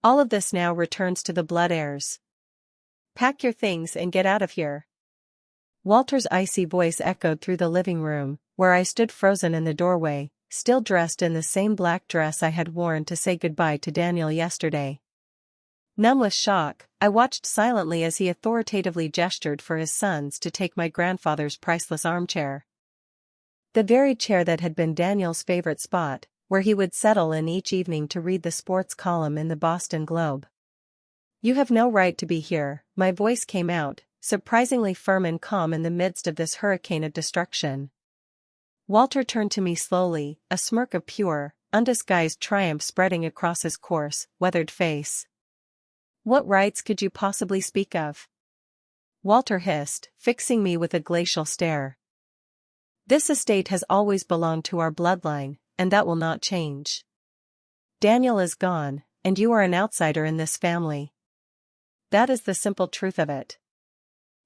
All of this now returns to the blood heirs. Pack your things and get out of here. Walter's icy voice echoed through the living room, where I stood frozen in the doorway, still dressed in the same black dress I had worn to say goodbye to Daniel yesterday. Numb with shock, I watched silently as he authoritatively gestured for his sons to take my grandfather's priceless armchair. The very chair that had been Daniel's favorite spot, where he would settle in each evening to read the sports column in the Boston Globe. "You have no right to be here," my voice came out, surprisingly firm and calm in the midst of this hurricane of destruction. Walter turned to me slowly, a smirk of pure, undisguised triumph spreading across his coarse, weathered face. "What rights could you possibly speak of?" Walter hissed, fixing me with a glacial stare. "This estate has always belonged to our bloodline, and that will not change. Daniel is gone, and you are an outsider in this family. That is the simple truth of it.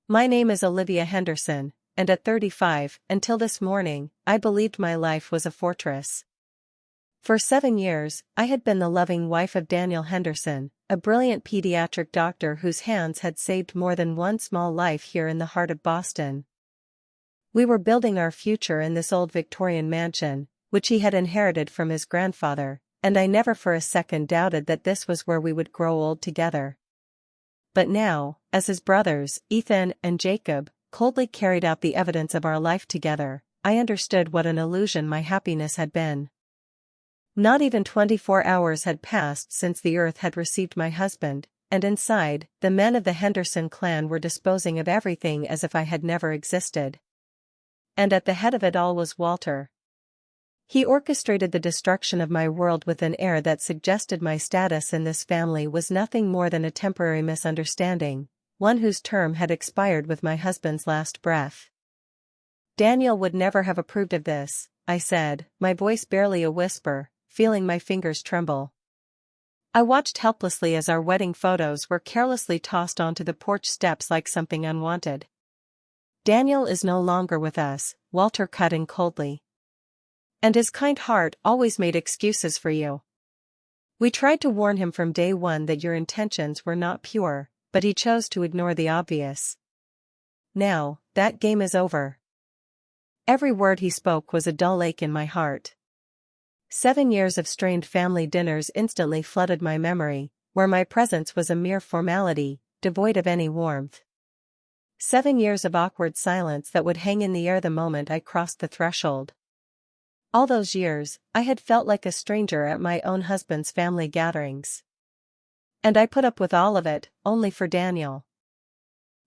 My name is Olivia Henderson, and at 35, until this morning, I believed my life was a fortress. For 7 years, I had been the loving wife of Daniel Henderson, a brilliant pediatric doctor whose hands had saved more than one small life here in the heart of Boston. We were building our future in this old Victorian mansion, which he had inherited from his grandfather, and I never for a second doubted that this was where we would grow old together. But now, as his brothers, Ethan and Jacob, coldly carried out the evidence of our life together, I understood what an illusion my happiness had been. Not even 24 hours had passed since the earth had received my husband, and inside, the men of the Henderson clan were disposing of everything as if I had never existed. And at the head of it all was Walter. He orchestrated the destruction of my world with an air that suggested my status in this family was nothing more than a temporary misunderstanding, one whose term had expired with my husband's last breath. "Daniel would never have approved of this," I said, my voice barely a whisper, feeling my fingers tremble. I watched helplessly as our wedding photos were carelessly tossed onto the porch steps like something unwanted. "Daniel is no longer with us," Walter cut in coldly. "And his kind heart always made excuses for you. We tried to warn him from day one that your intentions were not pure, but he chose to ignore the obvious. Now, that game is over." Every word he spoke was a dull ache in my heart. 7 years of strained family dinners instantly flooded my memory, where my presence was a mere formality, devoid of any warmth. 7 years of awkward silence that would hang in the air the moment I crossed the threshold. All those years, I had felt like a stranger at my own husband's family gatherings. And I put up with all of it, only for Daniel.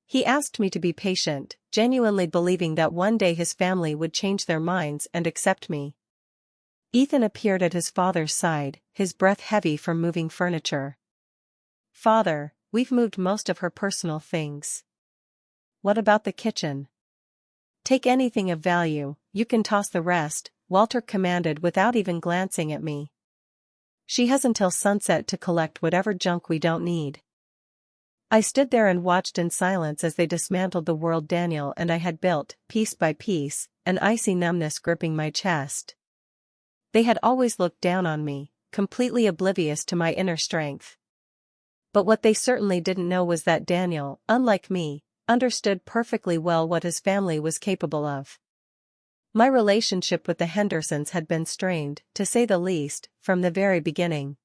He asked me to be patient, genuinely believing that one day his family would change their minds and accept me. Ethan appeared at his father's side, his breath heavy from moving furniture. "Father, we've moved most of her personal things. What about the kitchen? Take anything of value, you can toss the rest," Walter commanded without even glancing at me. "She has until sunset to collect whatever junk we don't need." I stood there and watched in silence as they dismantled the world Daniel and I had built, piece by piece, an icy numbness gripping my chest. They had always looked down on me, completely oblivious to my inner strength. But what they certainly didn't know was that Daniel, unlike me, understood perfectly well what his family was capable of. My relationship with the Hendersons had been strained, to say the least, from the very beginning.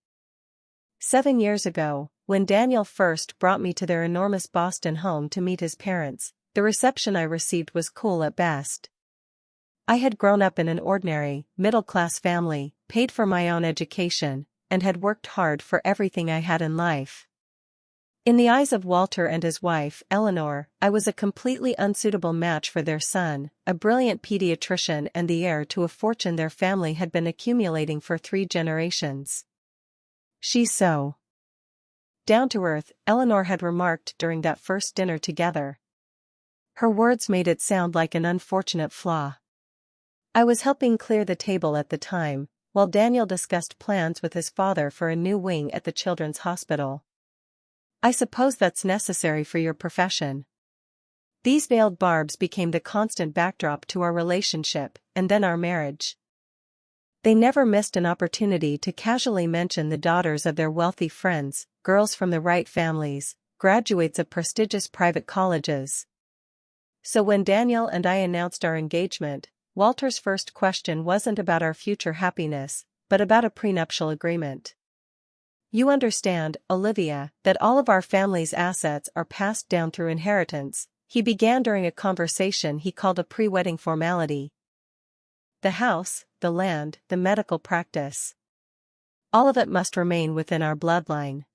7 years ago, when Daniel first brought me to their enormous Boston home to meet his parents, the reception I received was cool at best. I had grown up in an ordinary, middle-class family, paid for my own education, and had worked hard for everything I had in life. In the eyes of Walter and his wife, Eleanor, I was a completely unsuitable match for their son, a brilliant pediatrician and the heir to a fortune their family had been accumulating for 3 generations. "She's so down to earth," Eleanor had remarked during that first dinner together. Her words made it sound like an unfortunate flaw. I was helping clear the table at the time, while Daniel discussed plans with his father for a new wing at the children's hospital. "I suppose that's necessary for your profession." These veiled barbs became the constant backdrop to our relationship, and then our marriage. They never missed an opportunity to casually mention the daughters of their wealthy friends, girls from the right families, graduates of prestigious private colleges. So when Daniel and I announced our engagement, Walter's first question wasn't about our future happiness, but about a prenuptial agreement. "You understand, Olivia, that all of our family's assets are passed down through inheritance," he began during a conversation he called a pre-wedding formality. "The house, the land, the medical practice. All of it must remain within our bloodline.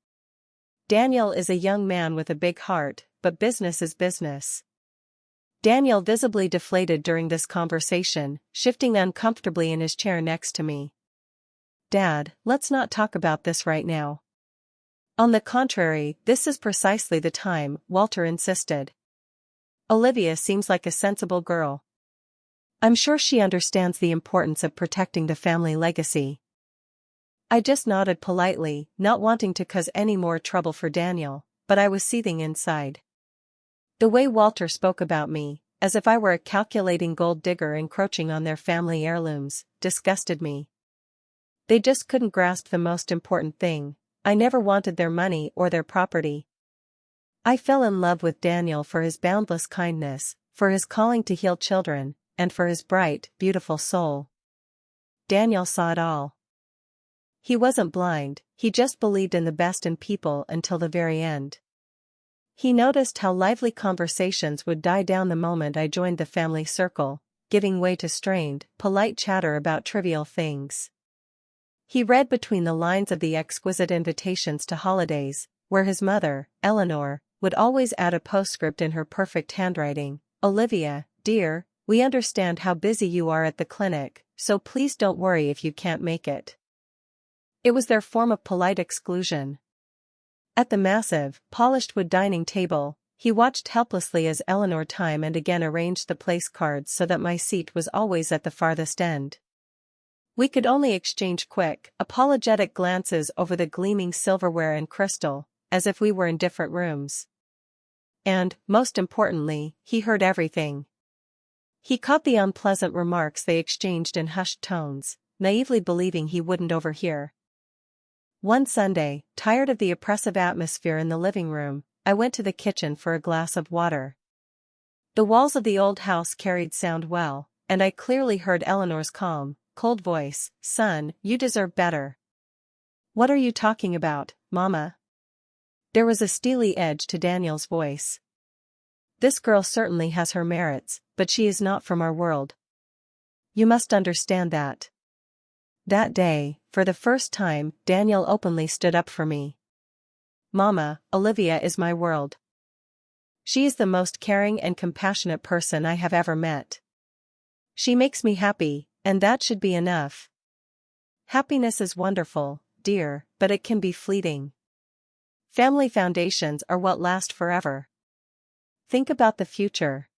Daniel is a young man with a big heart, but business is business." Daniel visibly deflated during this conversation, shifting uncomfortably in his chair next to me. "Dad, let's not talk about this right now." "On the contrary, this is precisely the time," Walter insisted. "Olivia seems like a sensible girl. I'm sure she understands the importance of protecting the family legacy." I just nodded politely, not wanting to cause any more trouble for Daniel, but I was seething inside. The way Walter spoke about me, as if I were a calculating gold digger encroaching on their family heirlooms, disgusted me. They just couldn't grasp the most important thing: I never wanted their money or their property. I fell in love with Daniel for his boundless kindness, for his calling to heal children, and for his bright, beautiful soul. Daniel saw it all. He wasn't blind, he just believed in the best in people until the very end. He noticed how lively conversations would die down the moment I joined the family circle, giving way to strained, polite chatter about trivial things. He read between the lines of the exquisite invitations to holidays, where his mother, Eleanor, would always add a postscript in her perfect handwriting: "Olivia, dear, we understand how busy you are at the clinic, so please don't worry if you can't make it." It was their form of polite exclusion. At the massive, polished wood dining table, he watched helplessly as Eleanor time and again arranged the place cards so that my seat was always at the farthest end. We could only exchange quick, apologetic glances over the gleaming silverware and crystal, as if we were in different rooms. And, most importantly, he heard everything. He caught the unpleasant remarks they exchanged in hushed tones, naively believing he wouldn't overhear. One Sunday, tired of the oppressive atmosphere in the living room, I went to the kitchen for a glass of water. The walls of the old house carried sound well, and I clearly heard Eleanor's calm, cold voice: "Son, you deserve better." "What are you talking about, Mama?" There was a steely edge to Daniel's voice. "This girl certainly has her merits, but she is not from our world. You must understand that." That day, for the first time, Daniel openly stood up for me. "Mama, Olivia is my world. She is the most caring and compassionate person I have ever met. She makes me happy, and that should be enough. Happiness is wonderful, dear, but it can be fleeting. Family foundations are what last forever. Think about the future.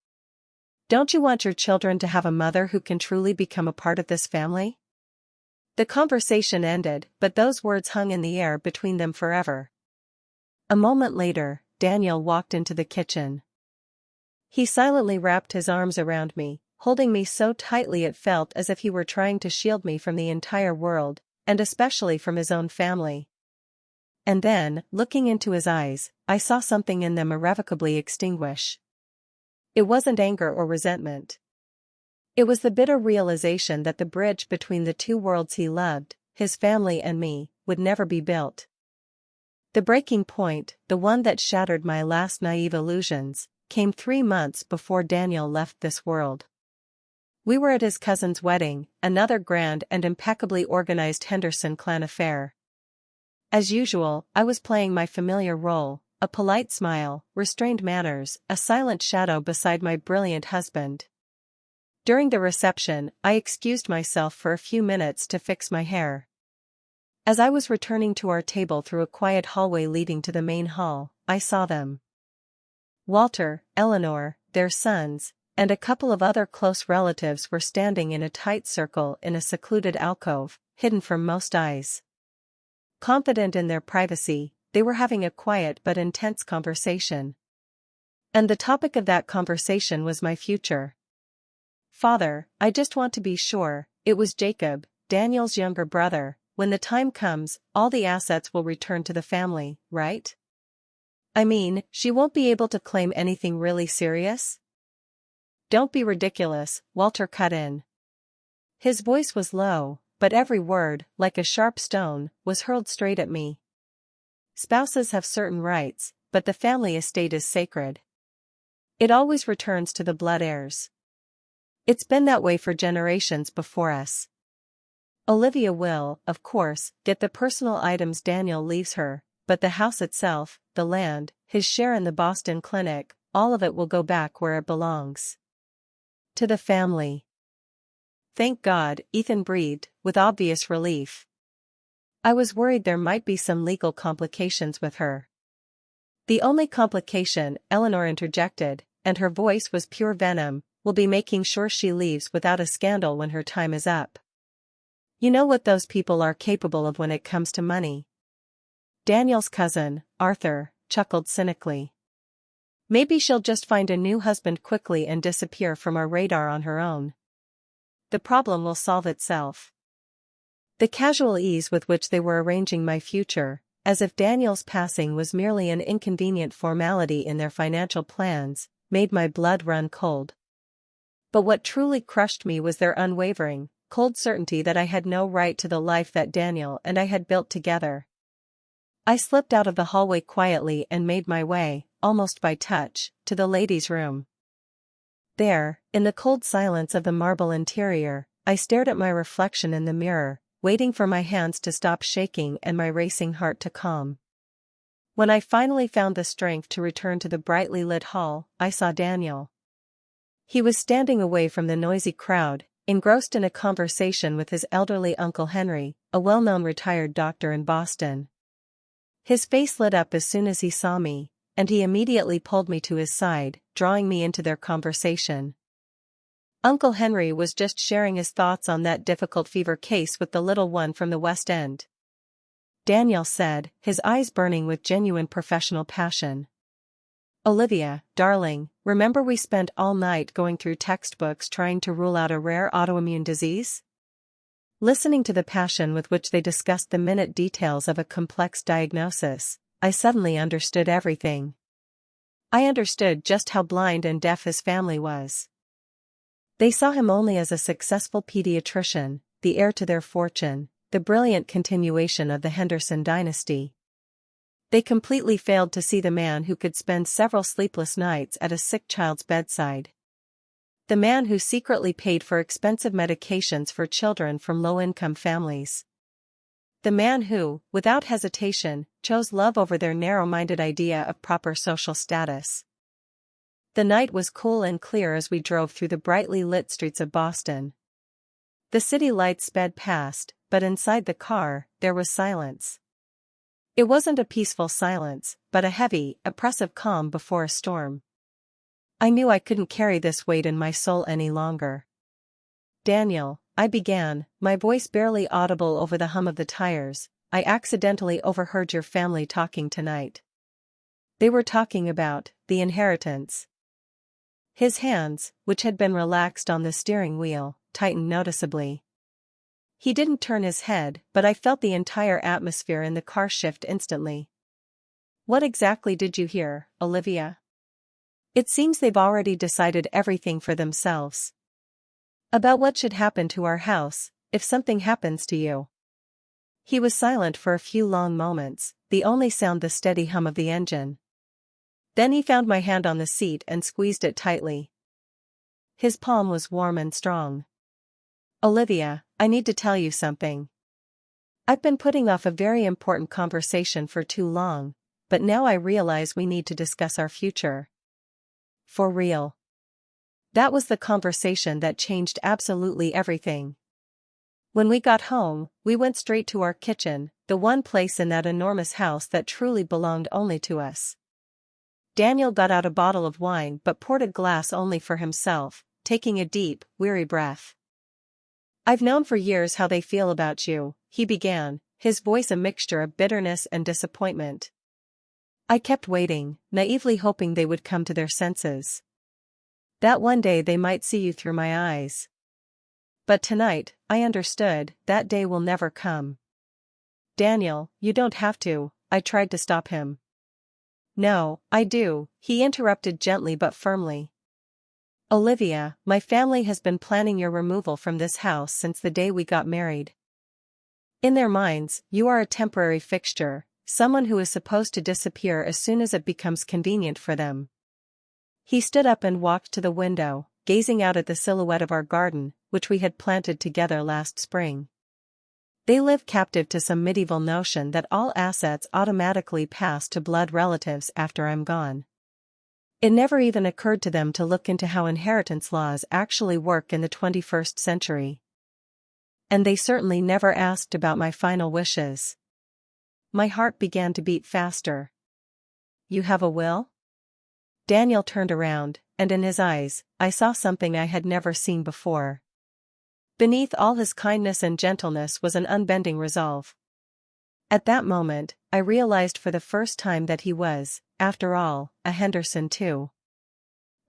Don't you want your children to have a mother who can truly become a part of this family?" The conversation ended, but those words hung in the air between them forever. A moment later, Daniel walked into the kitchen. He silently wrapped his arms around me, holding me so tightly it felt as if he were trying to shield me from the entire world, and especially from his own family. And then, looking into his eyes, I saw something in them irrevocably extinguish. It wasn't anger or resentment. It was the bitter realization that the bridge between the two worlds he loved, his family and me, would never be built. The breaking point, the one that shattered my last naive illusions, came 3 months before Daniel left this world. We were at his cousin's wedding, another grand and impeccably organized Henderson clan affair. As usual, I was playing my familiar role, a polite smile, restrained manners, a silent shadow beside my brilliant husband. During the reception, I excused myself for a few minutes to fix my hair. As I was returning to our table through a quiet hallway leading to the main hall, I saw them. Walter, Eleanor, their sons, and a couple of other close relatives were standing in a tight circle in a secluded alcove, hidden from most eyes. Confident in their privacy, they were having a quiet but intense conversation. And the topic of that conversation was my future. "Father, I just want to be sure," it was Jacob, Daniel's younger brother, when the time comes, all the assets will return to the family, right? I mean, she won't be able to claim anything really serious? Don't be ridiculous, Walter cut in. His voice was low, but every word, like a sharp stone, was hurled straight at me. Spouses have certain rights, but the family estate is sacred. It always returns to the blood heirs. It's been that way for generations before us. Olivia will, of course, get the personal items Daniel leaves her, but the house itself, the land, his share in the Boston clinic, all of it will go back where it belongs. To the family. Thank God, Ethan breathed, with obvious relief. I was worried there might be some legal complications with her. The only complication, Eleanor interjected, and her voice was pure venom, will be making sure she leaves without a scandal when her time is up. You know what those people are capable of when it comes to money. Daniel's cousin, Arthur, chuckled cynically. Maybe she'll just find a new husband quickly and disappear from our radar on her own. The problem will solve itself. The casual ease with which they were arranging my future, as if Daniel's passing was merely an inconvenient formality in their financial plans, made my blood run cold. But what truly crushed me was their unwavering, cold certainty that I had no right to the life that Daniel and I had built together. I slipped out of the hallway quietly and made my way, almost by touch, to the ladies' room. There, in the cold silence of the marble interior, I stared at my reflection in the mirror, waiting for my hands to stop shaking and my racing heart to calm. When I finally found the strength to return to the brightly lit hall, I saw Daniel. He was standing away from the noisy crowd, engrossed in a conversation with his elderly Uncle Henry, a well-known retired doctor in Boston. His face lit up as soon as he saw me, and he immediately pulled me to his side, drawing me into their conversation. Uncle Henry was just sharing his thoughts on that difficult fever case with the little one from the West End. Daniel said, his eyes burning with genuine professional passion. Olivia, darling, remember we spent all night going through textbooks trying to rule out a rare autoimmune disease? Listening to the passion with which they discussed the minute details of a complex diagnosis, I suddenly understood everything. I understood just how blind and deaf his family was. They saw him only as a successful pediatrician, the heir to their fortune, the brilliant continuation of the Henderson dynasty. They completely failed to see the man who could spend several sleepless nights at a sick child's bedside. The man who secretly paid for expensive medications for children from low-income families. The man who, without hesitation, chose love over their narrow-minded idea of proper social status. The night was cool and clear as we drove through the brightly lit streets of Boston. The city lights sped past, but inside the car, there was silence. It wasn't a peaceful silence, but a heavy, oppressive calm before a storm. I knew I couldn't carry this weight in my soul any longer. Daniel, I began, my voice barely audible over the hum of the tires, I accidentally overheard your family talking tonight. They were talking about the inheritance. His hands, which had been relaxed on the steering wheel, tightened noticeably. He didn't turn his head, but I felt the entire atmosphere in the car shift instantly. What exactly did you hear, Olivia? It seems they've already decided everything for themselves. About what should happen to our house, if something happens to you. He was silent for a few long moments, the only sound the steady hum of the engine. Then he found my hand on the seat and squeezed it tightly. His palm was warm and strong. Olivia, I need to tell you something. I've been putting off a very important conversation for too long, but now I realize we need to discuss our future. For real. That was the conversation that changed absolutely everything. When we got home, we went straight to our kitchen, the one place in that enormous house that truly belonged only to us. Daniel got out a bottle of wine but poured a glass only for himself, taking a deep, weary breath. I've known for years how they feel about you, he began, his voice a mixture of bitterness and disappointment. I kept waiting, naively hoping they would come to their senses. That one day they might see you through my eyes. But tonight, I understood, that day will never come. Daniel, you don't have to, I tried to stop him. No, I do, he interrupted gently but firmly. Olivia, my family has been planning your removal from this house since the day we got married. In their minds, you are a temporary fixture, someone who is supposed to disappear as soon as it becomes convenient for them. He stood up and walked to the window, gazing out at the silhouette of our garden, which we had planted together last spring. They live captive to some medieval notion that all assets automatically pass to blood relatives after I'm gone. It never even occurred to them to look into how inheritance laws actually work in the 21st century. And they certainly never asked about my final wishes. My heart began to beat faster. You have a will? Daniel turned around, and in his eyes, I saw something I had never seen before. Beneath all his kindness and gentleness was an unbending resolve. At that moment, I realized for the first time that he was, after all, a Henderson too.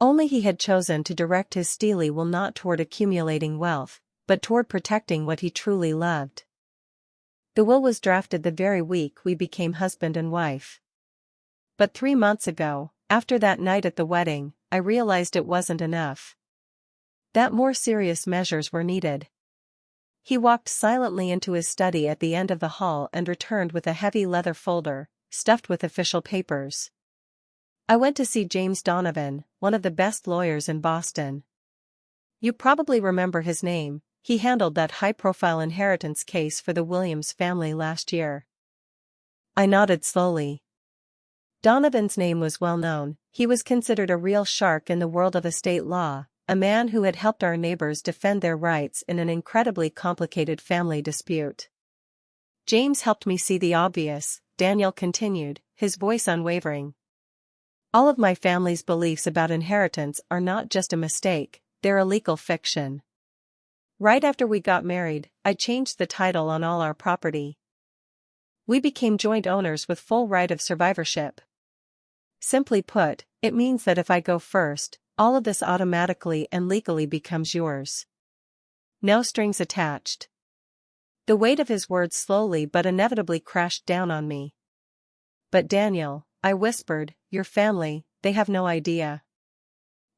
Only he had chosen to direct his steely will not toward accumulating wealth, but toward protecting what he truly loved. The will was drafted the very week we became husband and wife. But 3 months ago, after that night at the wedding, I realized it wasn't enough. That more serious measures were needed. He walked silently into his study at the end of the hall and returned with a heavy leather folder, stuffed with official papers. I went to see James Donovan, one of the best lawyers in Boston. You probably remember his name, he handled that high-profile inheritance case for the Williams family last year. I nodded slowly. Donovan's name was well known, he was considered a real shark in the world of estate law, a man who had helped our neighbors defend their rights in an incredibly complicated family dispute. James helped me see the obvious, Daniel continued, his voice unwavering. All of my family's beliefs about inheritance are not just a mistake, they're a legal fiction. Right after we got married, I changed the title on all our property. We became joint owners with full right of survivorship. Simply put, it means that if I go first, all of this automatically and legally becomes yours. No strings attached. The weight of his words slowly but inevitably crashed down on me. But Daniel, I whispered, your family, they have no idea.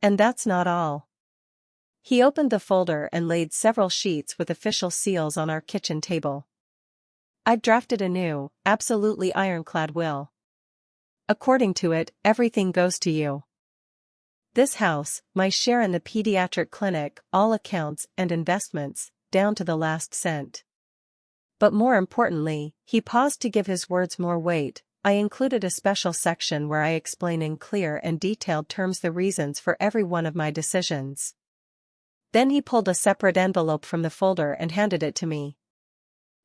And that's not all. He opened the folder and laid several sheets with official seals on our kitchen table. I'd drafted a new, absolutely ironclad will. According to it, everything goes to you. This house, my share in the pediatric clinic, all accounts and investments, down to the last cent. But more importantly, he paused to give his words more weight. I included a special section where I explain in clear and detailed terms the reasons for every one of my decisions. Then he pulled a separate envelope from the folder and handed it to me.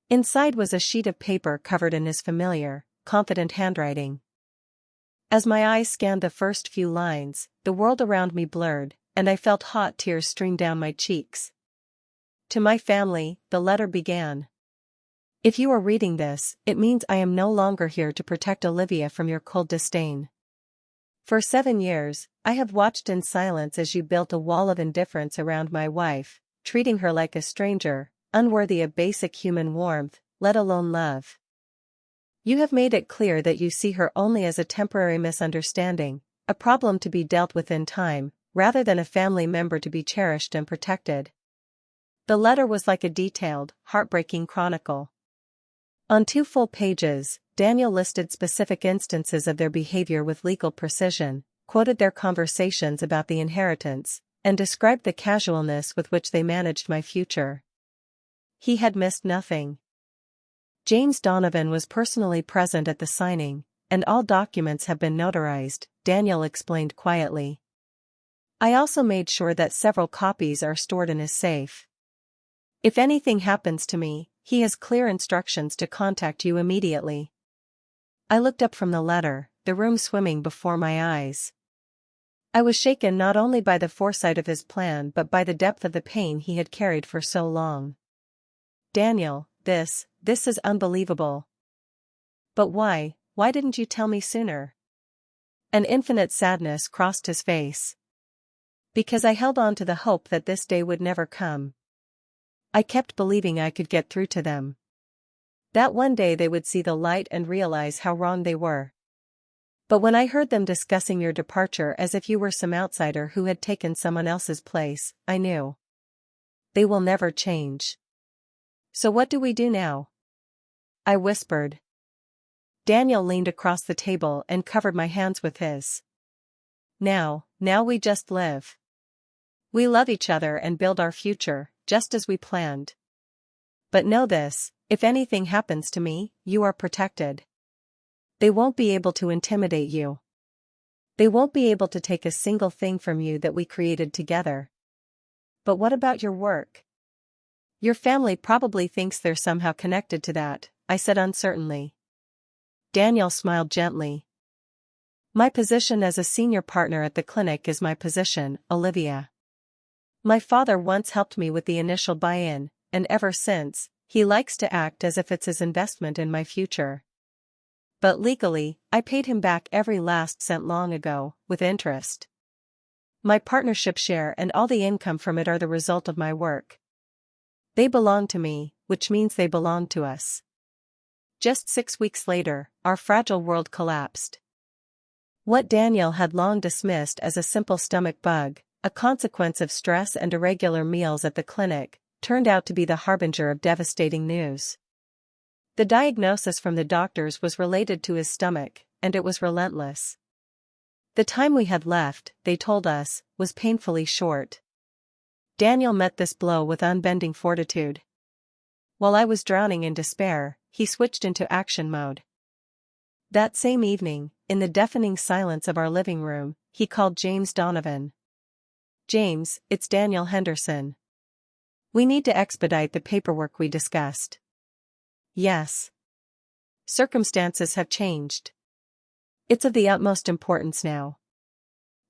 Inside was a sheet of paper covered in his familiar, confident handwriting. As my eyes scanned the first few lines, the world around me blurred, and I felt hot tears stream down my cheeks. To my family, the letter began. If you are reading this, it means I am no longer here to protect Olivia from your cold disdain. For 7 years, I have watched in silence as you built a wall of indifference around my wife, treating her like a stranger, unworthy of basic human warmth, let alone love. You have made it clear that you see her only as a temporary misunderstanding, a problem to be dealt with in time, rather than a family member to be cherished and protected. The letter was like a detailed, heartbreaking chronicle. On 2 full pages, Daniel listed specific instances of their behavior with legal precision, quoted their conversations about the inheritance, and described the casualness with which they managed my future. He had missed nothing. James Donovan was personally present at the signing, and all documents have been notarized, Daniel explained quietly. I also made sure that several copies are stored in his safe. If anything happens to me, he has clear instructions to contact you immediately. I looked up from the letter, the room swimming before my eyes. I was shaken not only by the foresight of his plan but by the depth of the pain he had carried for so long. Daniel, this is unbelievable. But why didn't you tell me sooner? An infinite sadness crossed his face. Because I held on to the hope that this day would never come. I kept believing I could get through to them. That one day they would see the light and realize how wrong they were. But when I heard them discussing your departure as if you were some outsider who had taken someone else's place, I knew. They will never change. So what do we do now? I whispered. Daniel leaned across the table and covered my hands with his. Now we just live. We love each other and build our future, just as we planned. But know this, if anything happens to me, you are protected. They won't be able to intimidate you. They won't be able to take a single thing from you that we created together. But what about your work? Your family probably thinks they're somehow connected to that, I said uncertainly. Daniel smiled gently. My position as a senior partner at the clinic is my position, Olivia. My father once helped me with the initial buy-in, and ever since, he likes to act as if it's his investment in my future. But legally, I paid him back every last cent long ago, with interest. My partnership share and all the income from it are the result of my work. They belong to me, which means they belong to us. Just 6 weeks later, our fragile world collapsed. What Daniel had long dismissed as a simple stomach bug, a consequence of stress and irregular meals at the clinic, turned out to be the harbinger of devastating news. The diagnosis from the doctors was related to his stomach, and it was relentless. The time we had left, they told us, was painfully short. Daniel met this blow with unbending fortitude. While I was drowning in despair, he switched into action mode. That same evening, in the deafening silence of our living room, he called James Donovan. James, it's Daniel Henderson. We need to expedite the paperwork we discussed. Yes. Circumstances have changed. It's of the utmost importance now.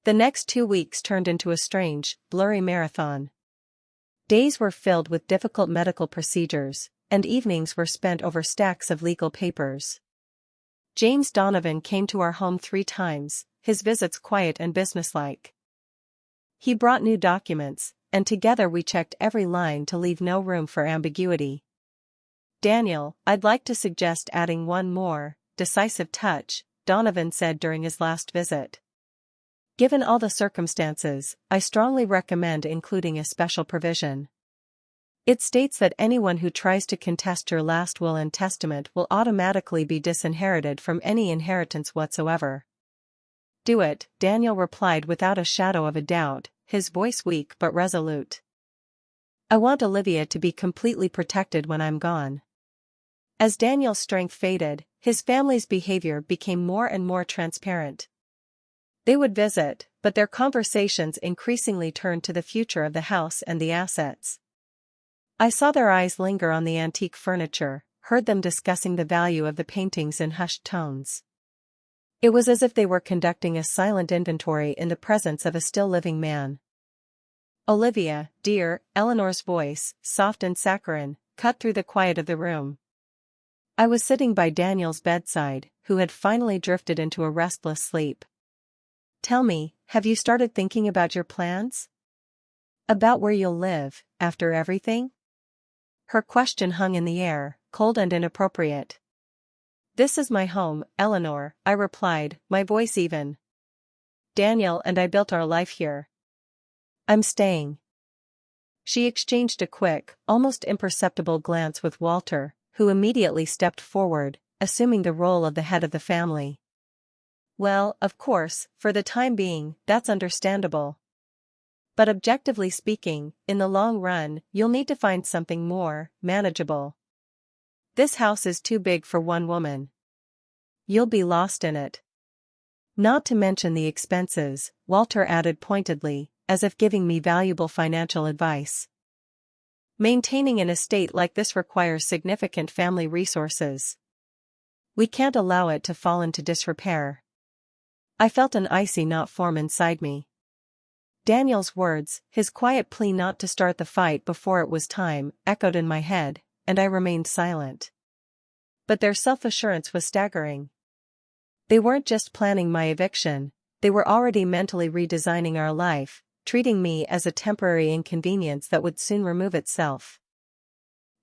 The next 2 weeks turned into a strange, blurry marathon. Days were filled with difficult medical procedures, and evenings were spent over stacks of legal papers. James Donovan came to our home 3 times, his visits quiet and businesslike. He brought new documents, and together we checked every line to leave no room for ambiguity. Daniel, I'd like to suggest adding one more, decisive touch, Donovan said during his last visit. Given all the circumstances, I strongly recommend including a special provision. It states that anyone who tries to contest your last will and testament will automatically be disinherited from any inheritance whatsoever. Do it, Daniel replied without a shadow of a doubt, his voice weak but resolute. I want Olivia to be completely protected when I'm gone. As Daniel's strength faded, his family's behavior became more and more transparent. They would visit, but their conversations increasingly turned to the future of the house and the assets. I saw their eyes linger on the antique furniture, heard them discussing the value of the paintings in hushed tones. It was as if they were conducting a silent inventory in the presence of a still living man. Olivia, dear, Eleanor's voice, soft and saccharine, cut through the quiet of the room. I was sitting by Daniel's bedside, who had finally drifted into a restless sleep. Tell me, have you started thinking about your plans? About where you'll live, after everything? Her question hung in the air, cold and inappropriate. This is my home, Eleanor, I replied, my voice even. Daniel and I built our life here. I'm staying. She exchanged a quick, almost imperceptible glance with Walter, who immediately stepped forward, assuming the role of the head of the family. Well, of course, for the time being, that's understandable. But objectively speaking, in the long run, you'll need to find something more manageable. This house is too big for one woman. You'll be lost in it. Not to mention the expenses, Walter added pointedly, as if giving me valuable financial advice. Maintaining an estate like this requires significant family resources. We can't allow it to fall into disrepair. I felt an icy knot form inside me. Daniel's words, his quiet plea not to start the fight before it was time, echoed in my head, and I remained silent. But their self-assurance was staggering. They weren't just planning my eviction, they were already mentally redesigning our life, treating me as a temporary inconvenience that would soon remove itself.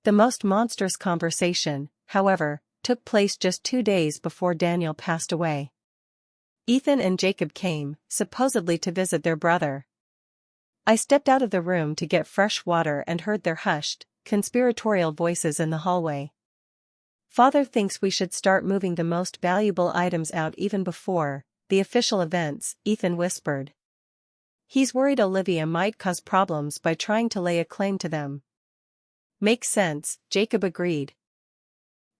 The most monstrous conversation, however, took place just 2 days before Daniel passed away. Ethan and Jacob came, supposedly to visit their brother. I stepped out of the room to get fresh water and heard their hushed, conspiratorial voices in the hallway. "Father thinks we should start moving the most valuable items out even before the official events," Ethan whispered. "He's worried Olivia might cause problems by trying to lay a claim to them." "Makes sense," Jacob agreed.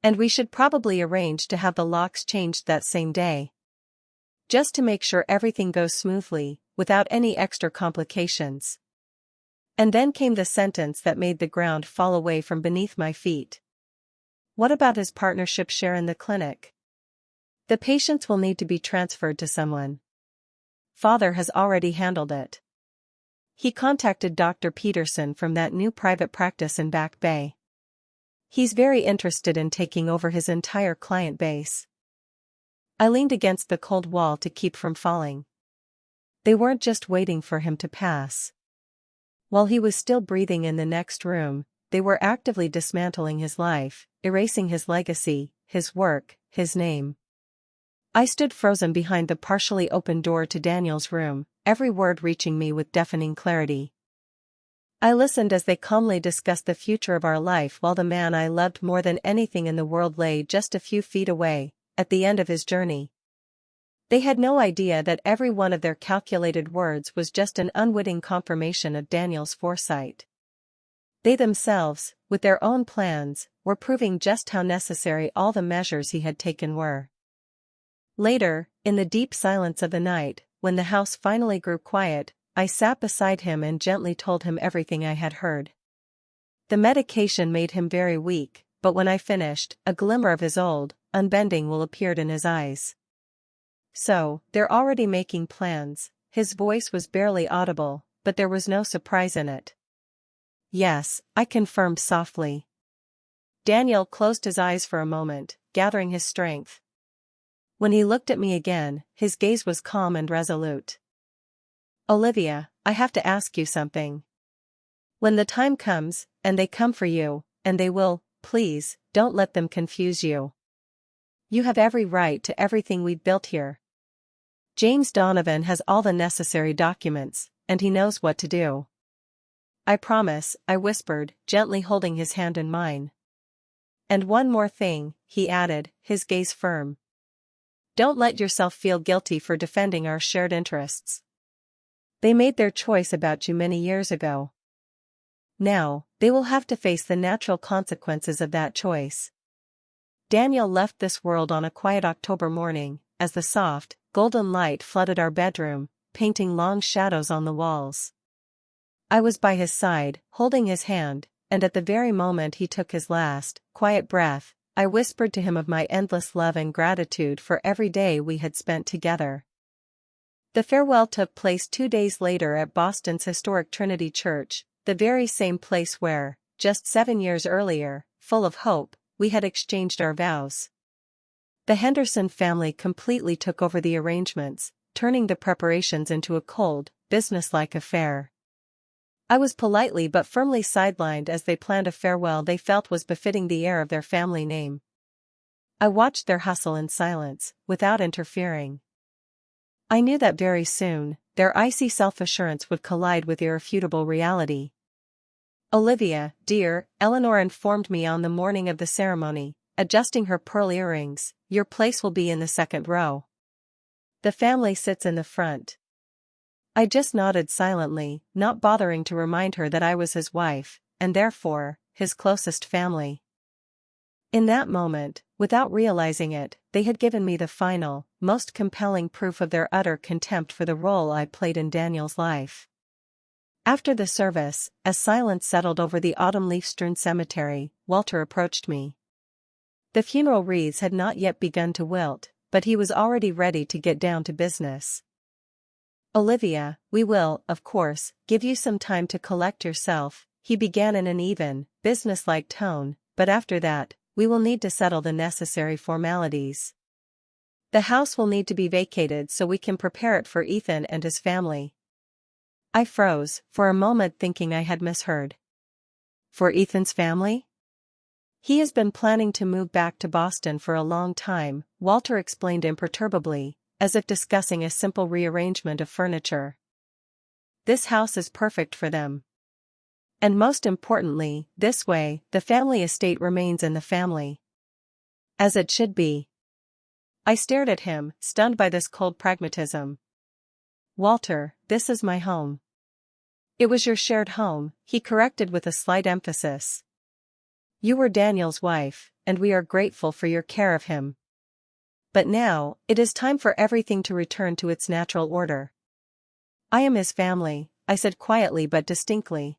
"And we should probably arrange to have the locks changed that same day. Just to make sure everything goes smoothly, without any extra complications." And then came the sentence that made the ground fall away from beneath my feet. "What about his partnership share in the clinic? The patients will need to be transferred to someone. Father has already handled it. He contacted Dr. Peterson from that new private practice in Back Bay. He's very interested in taking over his entire client base." I leaned against the cold wall to keep from falling. They weren't just waiting for him to pass. While he was still breathing in the next room, they were actively dismantling his life, erasing his legacy, his work, his name. I stood frozen behind the partially open door to Daniel's room, every word reaching me with deafening clarity. I listened as they calmly discussed the future of our life while the man I loved more than anything in the world lay just a few feet away, at the end of his journey. They had no idea that every one of their calculated words was just an unwitting confirmation of Daniel's foresight. They themselves, with their own plans, were proving just how necessary all the measures he had taken were. Later, in the deep silence of the night, when the house finally grew quiet, I sat beside him and gently told him everything I had heard. The medication made him very weak, but when I finished, a glimmer of his old, unbending will appeared in his eyes. "So, they're already making plans." His voice was barely audible, but there was no surprise in it. "Yes," I confirmed softly. Daniel closed his eyes for a moment, gathering his strength. When he looked at me again, his gaze was calm and resolute. "Olivia, I have to ask you something. When the time comes, and they come for you, and they will, please, don't let them confuse you. You have every right to everything we've built here. James Donovan has all the necessary documents, and he knows what to do." "I promise," I whispered, gently holding his hand in mine. "And one more thing," he added, his gaze firm. "Don't let yourself feel guilty for defending our shared interests. They made their choice about you many years ago. Now, they will have to face the natural consequences of that choice." Daniel left this world on a quiet October morning, as the soft, golden light flooded our bedroom, painting long shadows on the walls. I was by his side, holding his hand, and at the very moment he took his last, quiet breath, I whispered to him of my endless love and gratitude for every day we had spent together. The farewell took place 2 days later at Boston's historic Trinity Church, the very same place where, just 7 years earlier, full of hope, we had exchanged our vows. The Henderson family completely took over the arrangements, turning the preparations into a cold, businesslike affair. I was politely but firmly sidelined as they planned a farewell they felt was befitting the heir of their family name. I watched their hustle in silence, without interfering. I knew that very soon, their icy self-assurance would collide with irrefutable reality. "Olivia, dear," Eleanor informed me on the morning of the ceremony, adjusting her pearl earrings, "your place will be in the second row. The family sits in the front." I just nodded silently, not bothering to remind her that I was his wife, and therefore, his closest family. In that moment, without realizing it, they had given me the final, most compelling proof of their utter contempt for the role I played in Daniel's life. After the service, as silence settled over the autumn leaf-strewn cemetery, Walter approached me. The funeral wreaths had not yet begun to wilt, but he was already ready to get down to business. "Olivia, we will, of course, give you some time to collect yourself," he began in an even, businesslike tone, "but after that, we will need to settle the necessary formalities. The house will need to be vacated so we can prepare it for Ethan and his family." I froze, for a moment thinking I had misheard. "For Ethan's family?" He has been planning to move back to Boston for a long time, Walter explained imperturbably, as if discussing a simple rearrangement of furniture. This house is perfect for them. And most importantly, this way, the family estate remains in the family. As it should be. I stared at him, stunned by this cold pragmatism. Walter, this is my home. It was your shared home, he corrected with a slight emphasis. You were Daniel's wife, and we are grateful for your care of him. But now, it is time for everything to return to its natural order. I am his family, I said quietly but distinctly.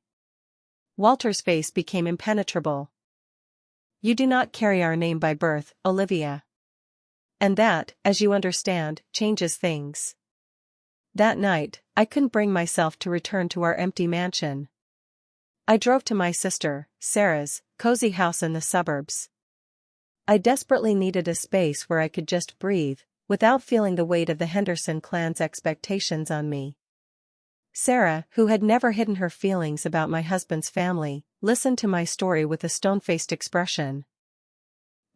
Walter's face became impenetrable. You do not carry our name by birth, Olivia. And that, as you understand, changes things. That night, I couldn't bring myself to return to our empty mansion. I drove to my sister, Sarah's, cozy house in the suburbs. I desperately needed a space where I could just breathe, without feeling the weight of the Henderson clan's expectations on me. Sarah, who had never hidden her feelings about my husband's family, listened to my story with a stone-faced expression.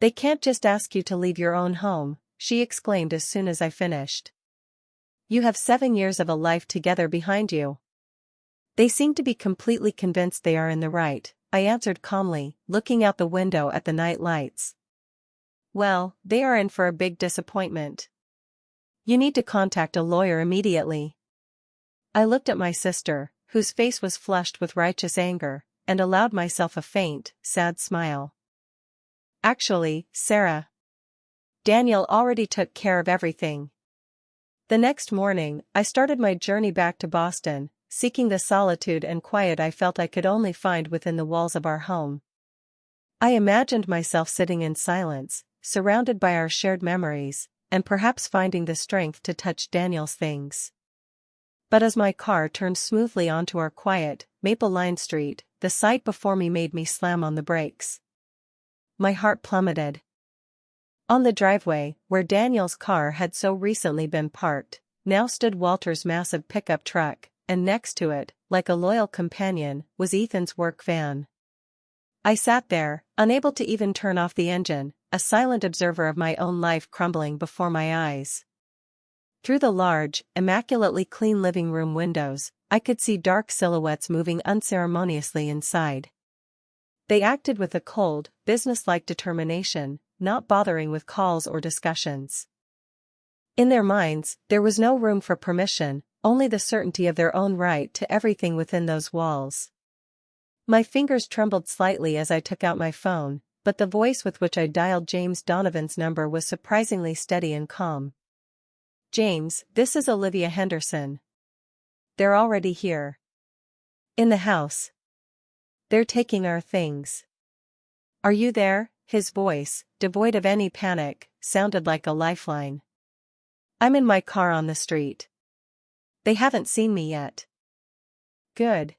They can't just ask you to leave your own home, she exclaimed as soon as I finished. You have 7 years of a life together behind you. They seem to be completely convinced they are in the right, I answered calmly, looking out the window at the night lights. Well, they are in for a big disappointment. You need to contact a lawyer immediately. I looked at my sister, whose face was flushed with righteous anger, and allowed myself a faint, sad smile. Actually, Sarah. Daniel already took care of everything. The next morning, I started my journey back to Boston, seeking the solitude and quiet I felt I could only find within the walls of our home. I imagined myself sitting in silence, surrounded by our shared memories, and perhaps finding the strength to touch Daniel's things. But as my car turned smoothly onto our quiet, maple-lined street, the sight before me made me slam on the brakes. My heart plummeted. On the driveway, where Daniel's car had so recently been parked, now stood Walter's massive pickup truck, and next to it, like a loyal companion, was Ethan's work van. I sat there, unable to even turn off the engine, a silent observer of my own life crumbling before my eyes. Through the large, immaculately clean living room windows, I could see dark silhouettes moving unceremoniously inside. They acted with a cold, businesslike determination, not bothering with calls or discussions. In their minds, there was no room for permission, only the certainty of their own right to everything within those walls. My fingers trembled slightly as I took out my phone, but the voice with which I dialed James Donovan's number was surprisingly steady and calm. James, this is Olivia Henderson. They're already here. In the house. They're taking our things. Are you there? His voice, devoid of any panic, sounded like a lifeline. I'm in my car on the street. They haven't seen me yet. Good.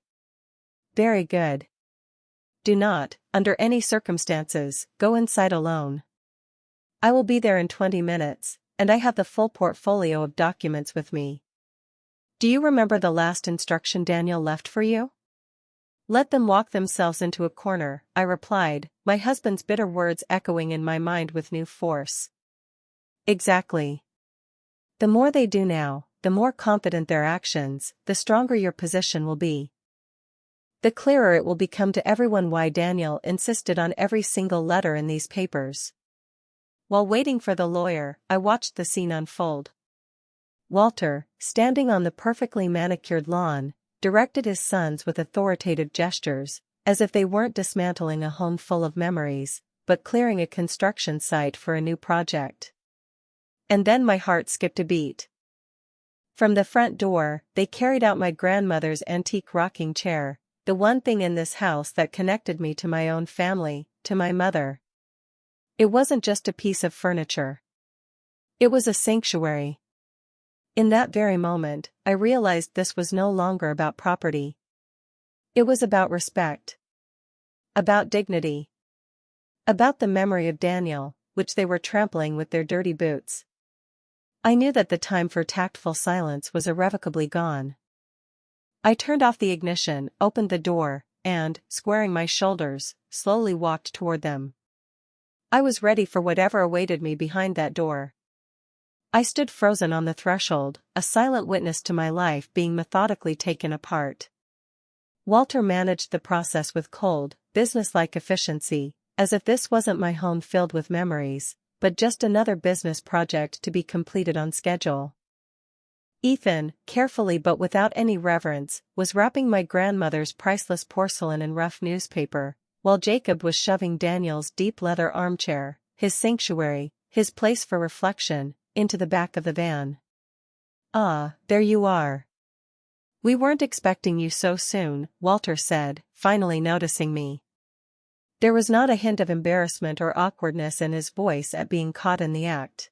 Very good. Do not, under any circumstances, go inside alone. I will be there in 20 minutes, and I have the full portfolio of documents with me. Do you remember the last instruction Daniel left for you? Let them walk themselves into a corner, I replied, my husband's bitter words echoing in my mind with new force. Exactly. The more they do now, the more confident their actions, the stronger your position will be. The clearer it will become to everyone why Daniel insisted on every single letter in these papers. While waiting for the lawyer, I watched the scene unfold. Walter, standing on the perfectly manicured lawn, directed his sons with authoritative gestures, as if they weren't dismantling a home full of memories, but clearing a construction site for a new project. And then my heart skipped a beat. From the front door, they carried out my grandmother's antique rocking chair, the one thing in this house that connected me to my own family, to my mother. It wasn't just a piece of furniture. It was a sanctuary. In that very moment, I realized this was no longer about property. It was about respect. About dignity. About the memory of Daniel, which they were trampling with their dirty boots. I knew that the time for tactful silence was irrevocably gone. I turned off the ignition, opened the door, and, squaring my shoulders, slowly walked toward them. I was ready for whatever awaited me behind that door. I stood frozen on the threshold, a silent witness to my life being methodically taken apart. Walter managed the process with cold, businesslike efficiency, as if this wasn't my home filled with memories, but just another business project to be completed on schedule. Ethan, carefully but without any reverence, was wrapping my grandmother's priceless porcelain in rough newspaper, while Jacob was shoving Daniel's deep leather armchair, his sanctuary, his place for reflection, into the back of the van. "Ah, there you are. We weren't expecting you so soon," Walter said, finally noticing me. There was not a hint of embarrassment or awkwardness in his voice at being caught in the act.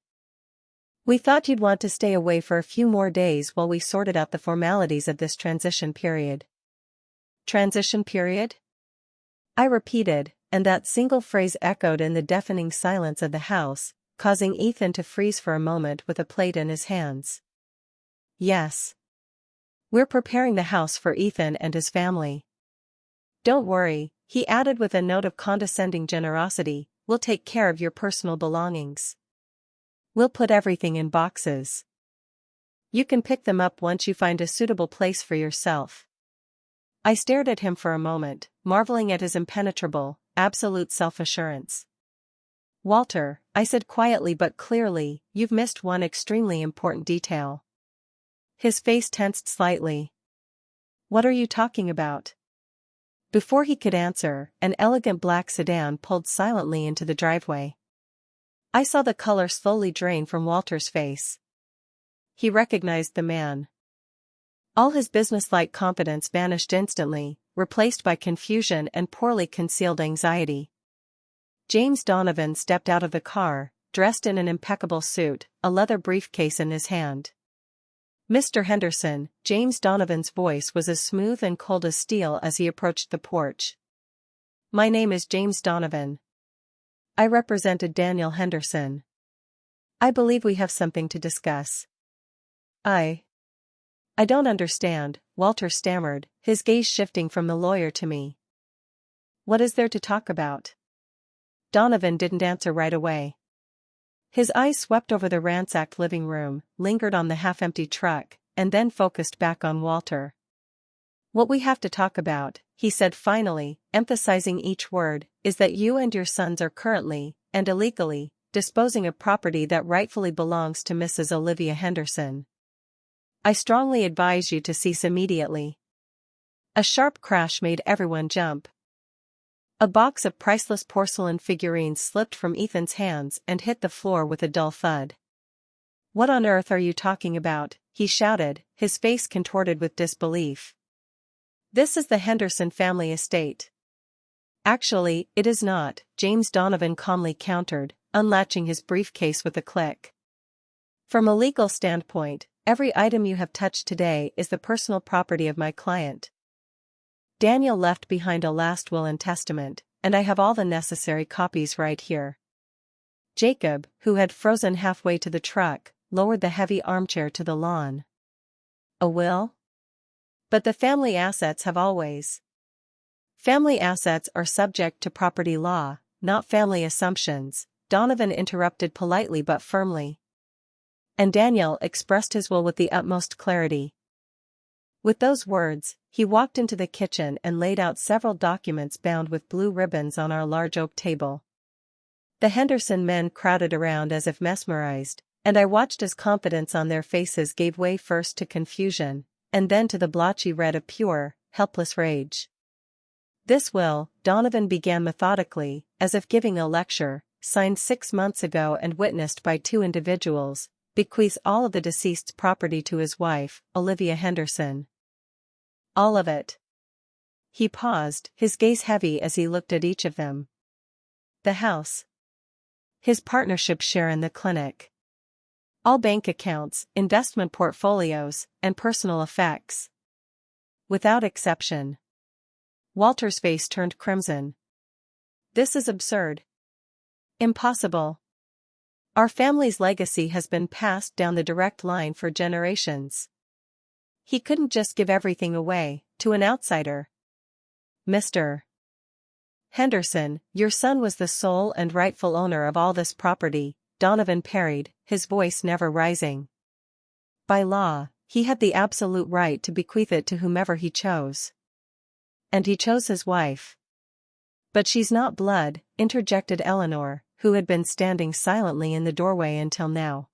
"We thought you'd want to stay away for a few more days while we sorted out the formalities of this transition period." "Transition period?" I repeated, and that single phrase echoed in the deafening silence of the house, causing Ethan to freeze for a moment with a plate in his hands. "Yes. We're preparing the house for Ethan and his family. Don't worry," he added with a note of condescending generosity, "we'll take care of your personal belongings. We'll put everything in boxes. You can pick them up once you find a suitable place for yourself." I stared at him for a moment, marveling at his impenetrable, absolute self-assurance. "Walter," I said quietly but clearly, "you've missed one extremely important detail." His face tensed slightly. "What are you talking about?" Before he could answer, an elegant black sedan pulled silently into the driveway. I saw the color slowly drain from Walter's face. He recognized the man. All his businesslike confidence vanished instantly, replaced by confusion and poorly concealed anxiety. James Donovan stepped out of the car, dressed in an impeccable suit, a leather briefcase in his hand. "Mr. Henderson," James Donovan's voice was as smooth and cold as steel as he approached the porch. "My name is James Donovan. I represented Daniel Henderson. I believe we have something to discuss." I don't understand," Walter stammered, his gaze shifting from the lawyer to me. "What is there to talk about?" Donovan didn't answer right away. His eyes swept over the ransacked living room, lingered on the half-empty truck, and then focused back on Walter. "What we have to talk about," he said finally, emphasizing each word, "is that you and your sons are currently, and illegally, disposing of property that rightfully belongs to Mrs. Olivia Henderson. I strongly advise you to cease immediately." A sharp crash made everyone jump. A box of priceless porcelain figurines slipped from Ethan's hands and hit the floor with a dull thud. "What on earth are you talking about?" he shouted, his face contorted with disbelief. "This is the Henderson family estate." "Actually, it is not," James Donovan calmly countered, unlatching his briefcase with a click. "From a legal standpoint, every item you have touched today is the personal property of my client. Daniel left behind a last will and testament, and I have all the necessary copies right here." Jacob, who had frozen halfway to the truck, lowered the heavy armchair to the lawn. "A will? But the family assets have always—" "Family assets are subject to property law, not family assumptions," Donovan interrupted politely but firmly. And Daniel expressed his will with the utmost clarity. With those words, he walked into the kitchen and laid out several documents bound with blue ribbons on our large oak table. The Henderson men crowded around as if mesmerized, and I watched as confidence on their faces gave way first to confusion, and then to the blotchy red of pure, helpless rage. "This will," Donovan began methodically, as if giving a lecture, "signed 6 months ago and witnessed by 2 individuals, bequeaths all of the deceased's property to his wife, Olivia Henderson. All of it." He paused, his gaze heavy as he looked at each of them. "The house. His partnership share in the clinic. All bank accounts, investment portfolios, and personal effects. Without exception." Walter's face turned crimson. "This is absurd. Impossible. Our family's legacy has been passed down the direct line for generations. He couldn't just give everything away to an outsider." "Mr. Henderson, your son was the sole and rightful owner of all this property, Donovan parried, his voice never rising. By law, he had the absolute right to bequeath it to whomever he chose. And he chose his wife. But she's not blood, interjected Eleanor, who had been standing silently in the doorway until now.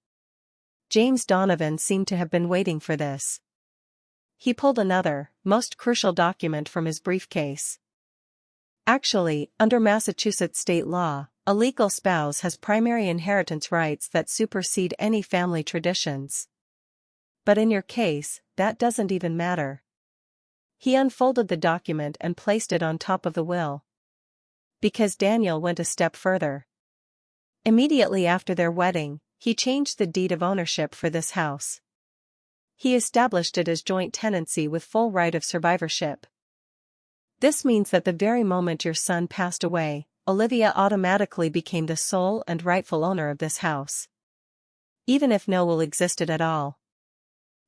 James Donovan seemed to have been waiting for this. He pulled another, most crucial document from his briefcase. Actually, under Massachusetts state law, a legal spouse has primary inheritance rights that supersede any family traditions. But in your case, that doesn't even matter. He unfolded the document and placed it on top of the will. Because Daniel went a step further. Immediately after their wedding, he changed the deed of ownership for this house. He established it as joint tenancy with full right of survivorship. This means that the very moment your son passed away, Olivia automatically became the sole and rightful owner of this house. Even if no will existed at all.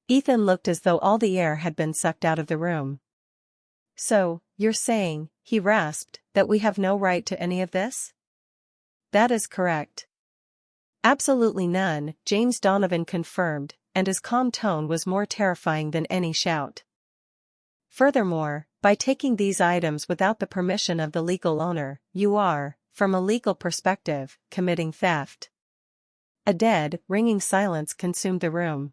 Ethan looked as though all the air had been sucked out of the room. So, you're saying, he rasped, that we have no right to any of this? That is correct. Absolutely none, James Donovan confirmed, and his calm tone was more terrifying than any shout. Furthermore, by taking these items without the permission of the legal owner, you are, from a legal perspective, committing theft. A dead, ringing silence consumed the room.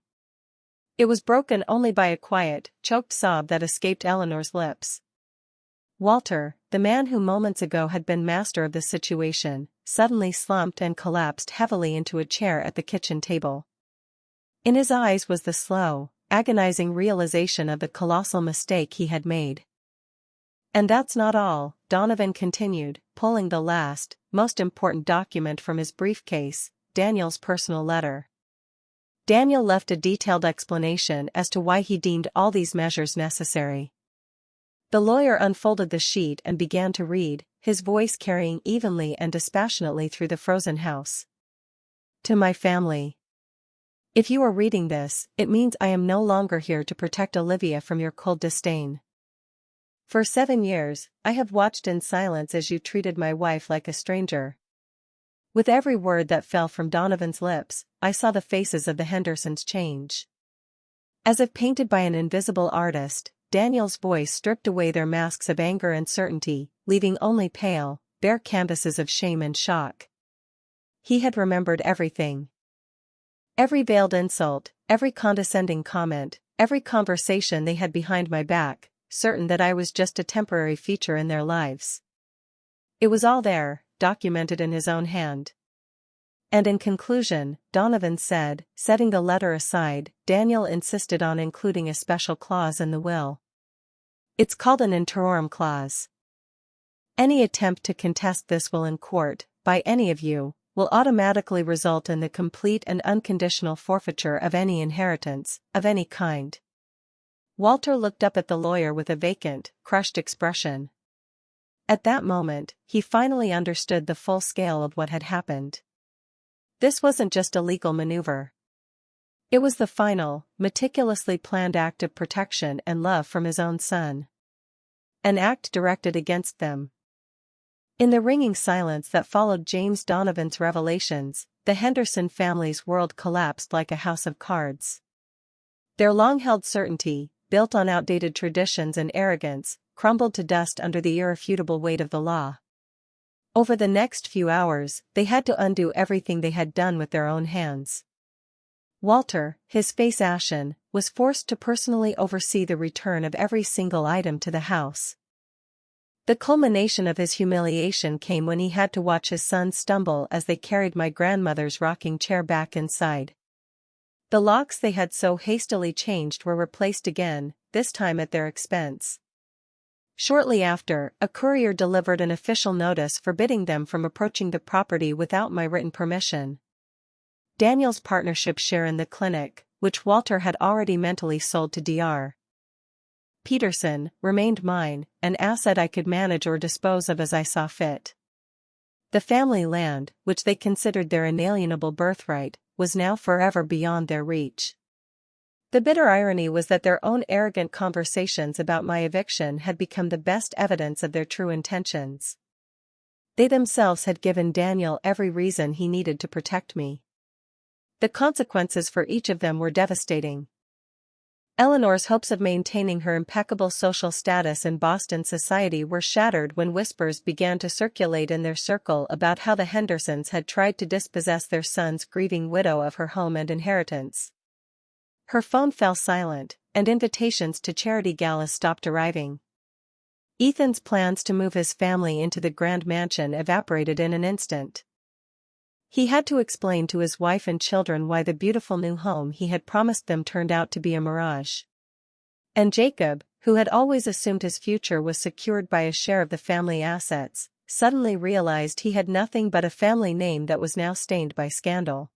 It was broken only by a quiet, choked sob that escaped Eleanor's lips. Walter, the man who moments ago had been master of the situation, suddenly slumped and collapsed heavily into a chair at the kitchen table. In his eyes was the slow, agonizing realization of the colossal mistake he had made. And that's not all, Donovan continued, pulling the last, most important document from his briefcase, Daniel's personal letter. Daniel left a detailed explanation as to why he deemed all these measures necessary. The lawyer unfolded the sheet and began to read, his voice carrying evenly and dispassionately through the frozen house. To my family. If you are reading this, it means I am no longer here to protect Olivia from your cold disdain. For 7 years, I have watched in silence as you treated my wife like a stranger. With every word that fell from Donovan's lips, I saw the faces of the Hendersons change. As if painted by an invisible artist, Daniel's voice stripped away their masks of anger and certainty, leaving only pale, bare canvases of shame and shock. He had remembered everything. Every veiled insult, every condescending comment, every conversation they had behind my back, certain that I was just a temporary feature in their lives. It was all there, documented in his own hand. And in conclusion, Donovan said, setting the letter aside, Daniel insisted on including a special clause in the will. It's called an interim clause. Any attempt to contest this will in court, by any of you, will automatically result in the complete and unconditional forfeiture of any inheritance, of any kind. Walter looked up at the lawyer with a vacant, crushed expression. At that moment, he finally understood the full scale of what had happened. This wasn't just a legal maneuver. It was the final, meticulously planned act of protection and love from his own son. An act directed against them. In the ringing silence that followed James Donovan's revelations, the Henderson family's world collapsed like a house of cards. Their long-held certainty, built on outdated traditions and arrogance, crumbled to dust under the irrefutable weight of the law. Over the next few hours, they had to undo everything they had done with their own hands. Walter, his face ashen, was forced to personally oversee the return of every single item to the house. The culmination of his humiliation came when he had to watch his son stumble as they carried my grandmother's rocking chair back inside. The locks they had so hastily changed were replaced again, this time at their expense. Shortly after, a courier delivered an official notice forbidding them from approaching the property without my written permission. Daniel's partnership share in the clinic, which Walter had already mentally sold to Dr. Peterson, remained mine, an asset I could manage or dispose of as I saw fit. The family land, which they considered their inalienable birthright, was now forever beyond their reach. The bitter irony was that their own arrogant conversations about my eviction had become the best evidence of their true intentions. They themselves had given Daniel every reason he needed to protect me. The consequences for each of them were devastating. Eleanor's hopes of maintaining her impeccable social status in Boston society were shattered when whispers began to circulate in their circle about how the Hendersons had tried to dispossess their son's grieving widow of her home and inheritance. Her phone fell silent, and invitations to charity galas stopped arriving. Ethan's plans to move his family into the grand mansion evaporated in an instant. He had to explain to his wife and children why the beautiful new home he had promised them turned out to be a mirage. And Jacob, who had always assumed his future was secured by a share of the family assets, suddenly realized he had nothing but a family name that was now stained by scandal.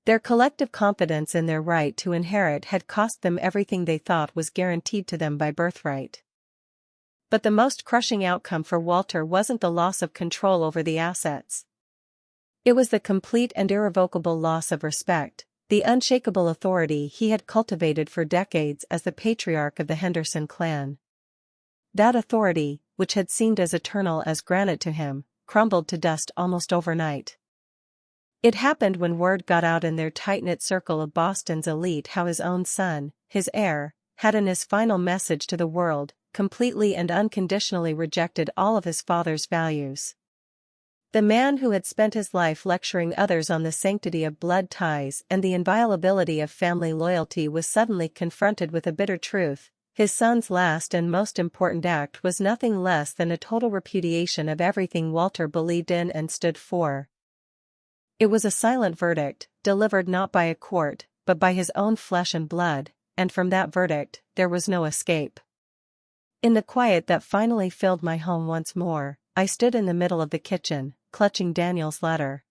Their collective confidence in their right to inherit had cost them everything they thought was guaranteed to them by birthright. But the most crushing outcome for Walter wasn't the loss of control over the assets. It was the complete and irrevocable loss of respect, the unshakable authority he had cultivated for decades as the patriarch of the Henderson clan. That authority, which had seemed as eternal as granite to him, crumbled to dust almost overnight. It happened when word got out in their tight-knit circle of Boston's elite how his own son, his heir, had in his final message to the world, completely and unconditionally rejected all of his father's values. The man who had spent his life lecturing others on the sanctity of blood ties and the inviolability of family loyalty was suddenly confronted with a bitter truth. His son's last and most important act was nothing less than a total repudiation of everything Walter believed in and stood for. It was a silent verdict, delivered not by a court, but by his own flesh and blood, and from that verdict, there was no escape. In the quiet that finally filled my home once more, I stood in the middle of the kitchen, clutching Daniel's letter.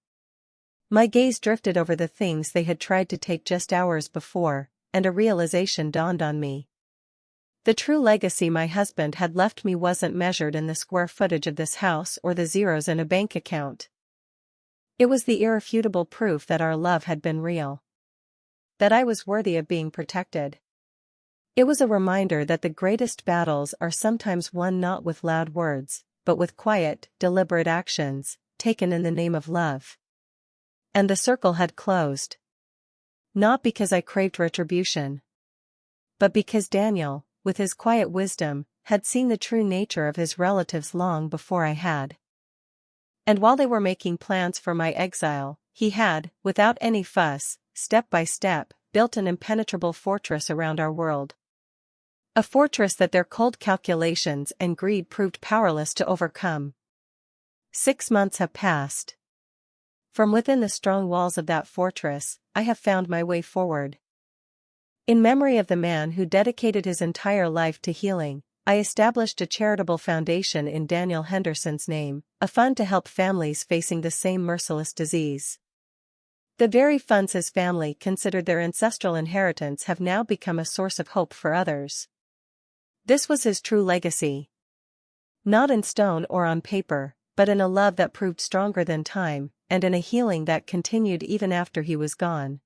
My gaze drifted over the things they had tried to take just hours before, and a realization dawned on me. The true legacy my husband had left me wasn't measured in the square footage of this house or the zeros in a bank account. It was the irrefutable proof that our love had been real. That I was worthy of being protected. It was a reminder that the greatest battles are sometimes won not with loud words, but with quiet, deliberate actions, taken in the name of love. And the circle had closed. Not because I craved retribution, but because Daniel, with his quiet wisdom, had seen the true nature of his relatives long before I had. And while they were making plans for my exile, he had, without any fuss, step by step, built an impenetrable fortress around our world. A fortress that their cold calculations and greed proved powerless to overcome. 6 months have passed. From within the strong walls of that fortress, I have found my way forward. In memory of the man who dedicated his entire life to healing, I established a charitable foundation in Daniel Henderson's name, a fund to help families facing the same merciless disease. The very funds his family considered their ancestral inheritance have now become a source of hope for others. This was his true legacy. Not in stone or on paper, but in a love that proved stronger than time, and in a healing that continued even after he was gone.